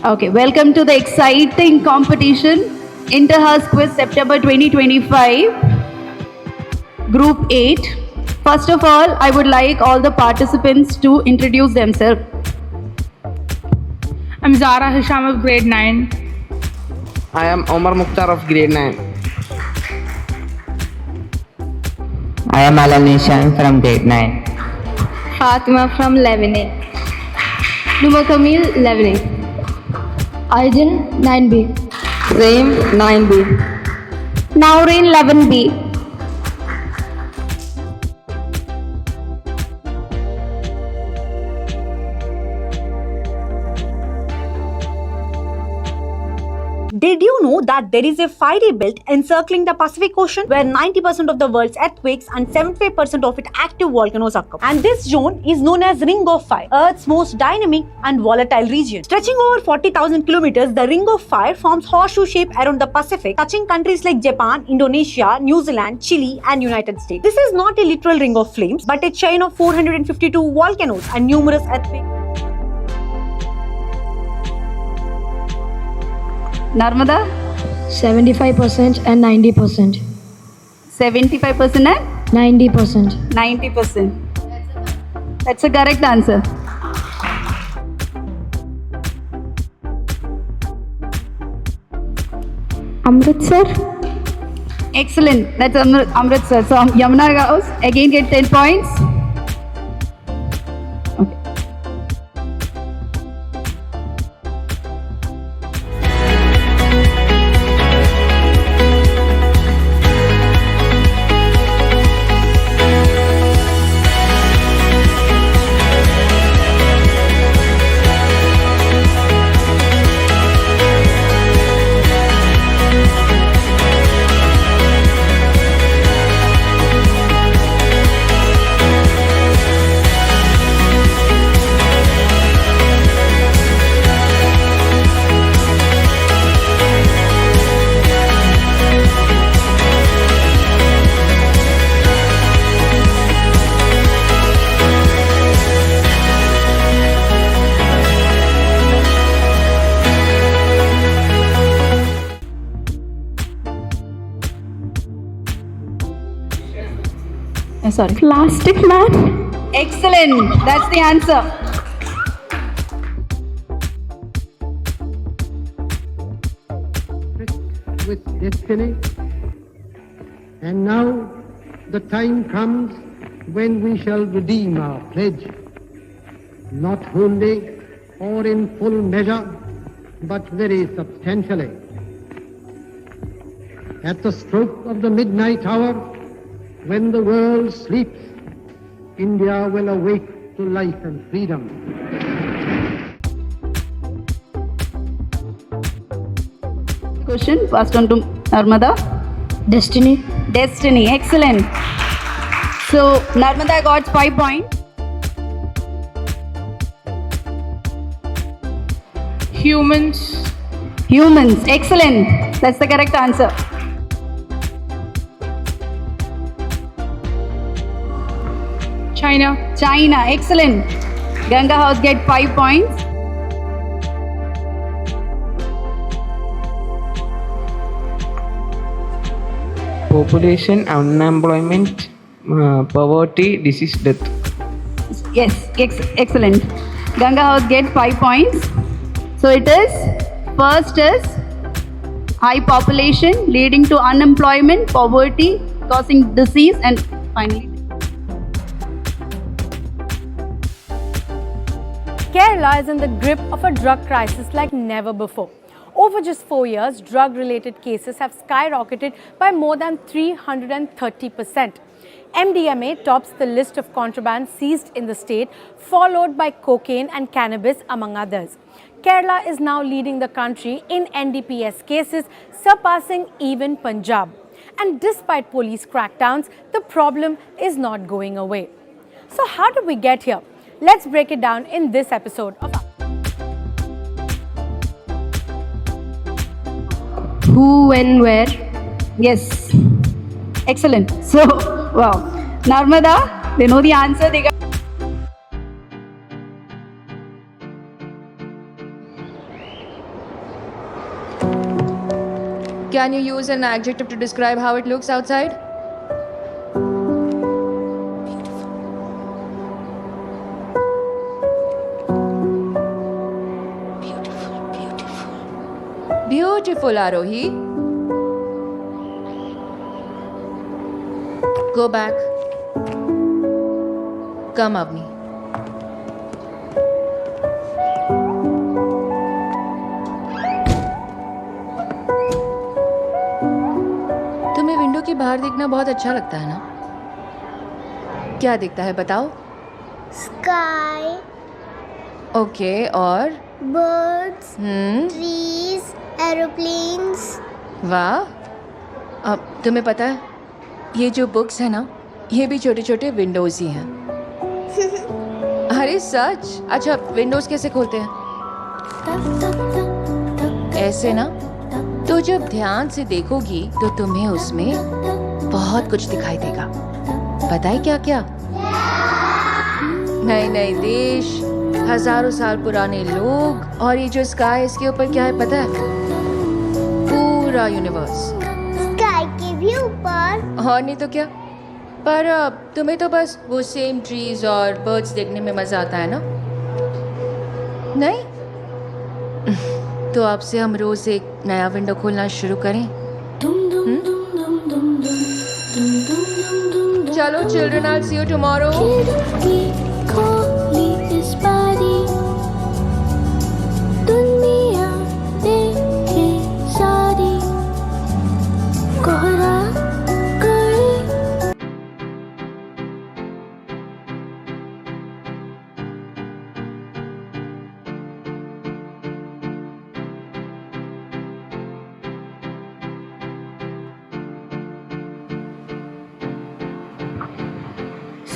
Okay, welcome to the exciting competition, Interhouse Quiz September 2025, Group 8. First of all, I would like all the participants to introduce themselves. I'm Zara Hisham of grade 9. I am Omar Mukhtar of grade 9. I am Alan Nishan from grade 9. Fatima from 11A. Numa Kamil 11A. Aydin 9B. Zaim 9B. Naureen 11B. Did you know that there is a fiery belt encircling the Pacific Ocean where 90% of the world's earthquakes and 75% of its active volcanoes occur? And this zone is known as Ring of Fire, Earth's most dynamic and volatile region. Stretching over 40,000 kilometers, the Ring of Fire forms horseshoe shape around the Pacific, touching countries like Japan, Indonesia, New Zealand, Chile, and United States. This is not a literal ring of flames, but a chain of 452 volcanoes and numerous earthquakes. Narmada, 75% and 90%. 75% and 90%. 90%. That's a correct answer. Amritsar. Excellent. That's Amritsar. So Yamuna House again get 10 points. Okay. Sorry. Plastic Man. Excellent. That's the answer. With destiny. And now the time comes when we shall redeem our pledge, not wholly or in full measure, but very substantially. At the stroke of the midnight hour, when the world sleeps, India will awake to life and freedom. Question passed on to Narmada. Destiny. Destiny. Excellent. So Narmada got 5 points. Humans. Humans. Excellent. That's the correct answer. China. China. Excellent. Ganga House get 5 points. Population, unemployment, poverty, disease, death. Yes. Excellent. Ganga House get 5 points. So it is first is high population leading to unemployment, poverty, causing disease, and finally Kerala is in the grip of a drug crisis like never before. Over just 4 years, drug-related cases have skyrocketed by more than 330%. MDMA tops the list of contraband seized in the state, followed by cocaine and cannabis, among others. Kerala is now leading the country in NDPS cases, surpassing even Punjab. And despite police crackdowns, the problem is not going away. So how did we get here? Let's break it down in this episode of Who, when, where. yes. Excellent. So wow. Narmada, they know the answer. They got Can you use an adjective to describe how it looks outside? Beautiful, Arohi. Go back. Come, Avni. तुम्हें window के बाहर देखना बहुत अच्छा लगता है ना? क्या दिखता है बताओ? Sky, ओके, और? birds, trees, aeroplanes. वाह। अब तुम्हें पता है ये जो बुक्स है ना, ये भी छोटे छोटे विंडोज ही हैं। अरे सच? अच्छा, विंडोज कैसे खोलते हैं? ऐसे ना? तो जब ध्यान से देखोगी तो तुम्हें उसमें बहुत कुछ दिखाई देगा। पता है क्या क्या? नए नए देश, हजारों साल पुराने लोग, और ये जो स्काई इसके ऊपर क्या है पता है? पूरा यूनिवर्स। Sky के भी ऊपर? और नहीं तो क्या। पर तुम्हें तो बस वो सेम ट्रीज और बर्ड्स देखने में मजा आता है ना? नहीं? तो अब से हम रोज एक नया विंडो खोलना शुरू करें। चलो children, I'll see you tomorrow. दुनिया देखे सारी कोहरा गए।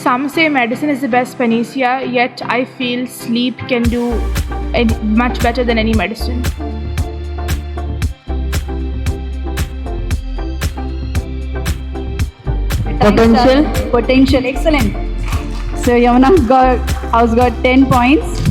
Some say medicine is the best panacea, yet I feel sleep can do much better than any medicine. Potential, excellent. So Yamuna house got 10 points.